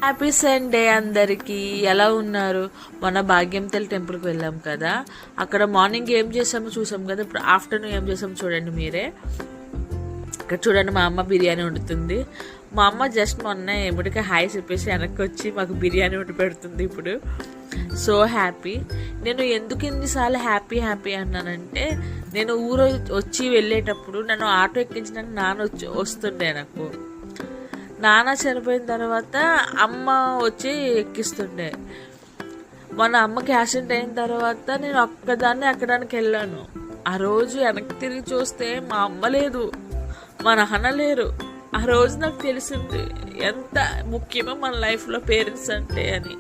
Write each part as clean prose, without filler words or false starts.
Happy Sunday అందరికీ. ఎలా ఉన్నారు? మొన్న భాగ్యంతల్లి టెంపుల్కి వెళ్ళాం కదా, అక్కడ మార్నింగ్ ఏం చేసామో చూసాం కదా, ఇప్పుడు ఆఫ్టర్నూన్ ఏం చేసామో చూడండి మీరే. ఇక్కడ చూడండి, మా అమ్మ బిర్యానీ వండుతుంది. మా అమ్మ జస్ట్ మొన్న ఎప్పటికే హాయ్ చెప్పేసి వెనక్కి వచ్చి మాకు బిర్యానీ వండి పెడుతుంది ఇప్పుడు. So happy. నేను ఎందుకు ఎన్నిసార్లు హ్యాపీ హ్యాపీ అన్నానంటే, నేను ఊరు వచ్చి వెళ్ళేటప్పుడు నన్ను ఆటో ఎక్కించడానికి నాన్న వస్తుండే. నాకు నాన్న చనిపోయిన తర్వాత అమ్మ వచ్చి ఎక్కిస్తుండే. మన అమ్మకి యాక్సిడెంట్ అయిన తర్వాత నేను ఒక్కదాన్ని ఎక్కడానికి వెళ్ళాను. ఆ రోజు వెనక్కి తిరిగి చూస్తే మా అమ్మ లేదు, మా నాన్న లేరు. ఆ రోజు నాకు తెలిసింది ఎంత ముఖ్యమో మన లైఫ్లో పేరెంట్స్ అంటే అని.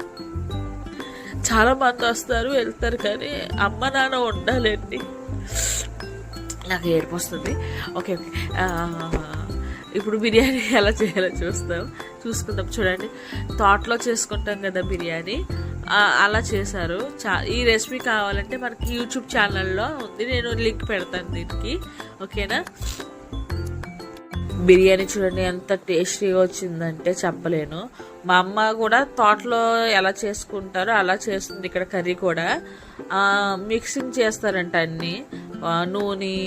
చాలా మంది వస్తారు వెళ్తారు, కానీ అమ్మ నాన్న ఉండాలండి. నాకు ఏడుపు వస్తుంది. ఓకే ఓకే, ఇప్పుడు బిర్యానీ ఎలా చేయాలో చూసుకుందాం. చూడండి, తోటలో చేసుకుంటాం కదా బిర్యానీ, అలా చేశారు. ఈ రెసిపీ కావాలంటే మనకి యూట్యూబ్ ఛానల్లో ఉంది, నేను లింక్ పెడతాను దీనికి. ఓకేనా? బిర్యానీ చూడండి ఎంత టేస్టీగా వచ్చిందంటే చెప్పలేను. మా అమ్మ కూడా తోటలో ఎలా చేసుకుంటారో అలా చేస్తుంది. ఇక్కడ కర్రీ కూడా మిక్సింగ్ చేస్తారంట అన్నీ, నూనె,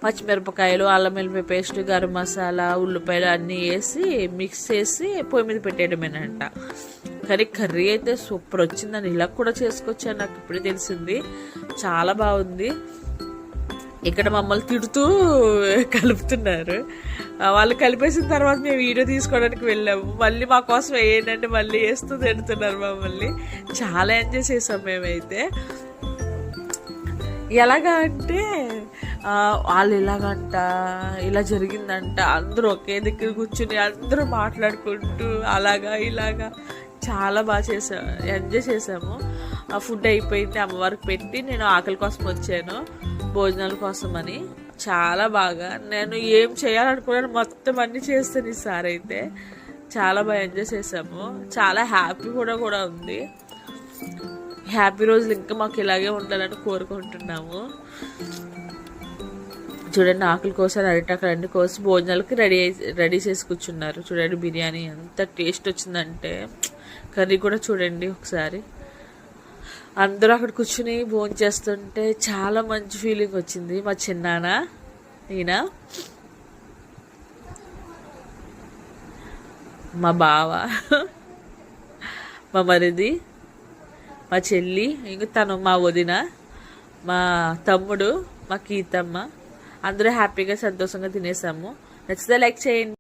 పచ్చిమిరపకాయలు, అల్లం వెల్లుల్లి పేస్ట్, గరం మసాలా, ఉల్లిపాయలు అన్నీ వేసి మిక్స్ చేసి పొయ్యి మీద పెట్టేయడమేనంట. కర్రీ అయితే సూపర్ వచ్చిందని ఇలా కూడా చేసుకోవచ్చని నాకు ఇప్పుడే తెలిసింది. చాలా బాగుంది. ఇక్కడ మమ్మల్ని తిడుతూ కలుపుతున్నారు. వాళ్ళు కలిపేసిన తర్వాత మేము వీడియో తీసుకోవడానికి వెళ్ళాము. మళ్ళీ మా కోసం ఏంటంటే మళ్ళీ వేస్తూ తిడుతున్నారు మమ్మల్ని. చాలా ఎంజాయ్ చేసాం మేమైతే. ఎలాగా అంటే, వాళ్ళు ఇలాగంట, ఇలా జరిగిందంట, అందరూ ఒకే దగ్గర కూర్చుని అందరూ మాట్లాడుకుంటూ అలాగా ఇలాగా చాలా బాగా ఎంజాయ్ చేసాము. ఆ ఫుడ్ అయిపోయింది, అమ్మవారికి పెట్టి నేను ఆకలి కోసం వచ్చాను, భోజనాల కోసం అని. చాలా బాగా నేను ఏం చేయాలనుకున్నాను మొత్తం అన్నీ చేస్తాను ఈసారి అయితే. చాలా బాగా ఎంజాయ్ చేసాము. చాలా హ్యాపీ కూడా ఉంది. హ్యాపీ రోజులు ఇంకా మాకు ఇలాగే ఉండాలని కోరుకుంటున్నాము. చూడండి, ఆకుల కోసం అరిటాకులు అన్ని కోసి భోజనాలకి రెడీ చేసి కూర్చున్నారు. చూడండి బిర్యానీ ఎంత టేస్ట్ వచ్చిందంటే. కర్రీ కూడా చూడండి ఒకసారి. అందరూ అక్కడ కూర్చుని భోజనం చేస్తుంటే చాలా మంచి ఫీలింగ్ వచ్చింది. మా చిన్నాన్న, ఈయన, మా బావ, మా మరిది, మా చెల్లి, ఇంక తను మా వదిన, మా తమ్ముడు, మా కీతమ్మ, అందరూ హ్యాపీగా సంతోషంగా తినేసాము. నచ్చితే లైక్ చేయండి.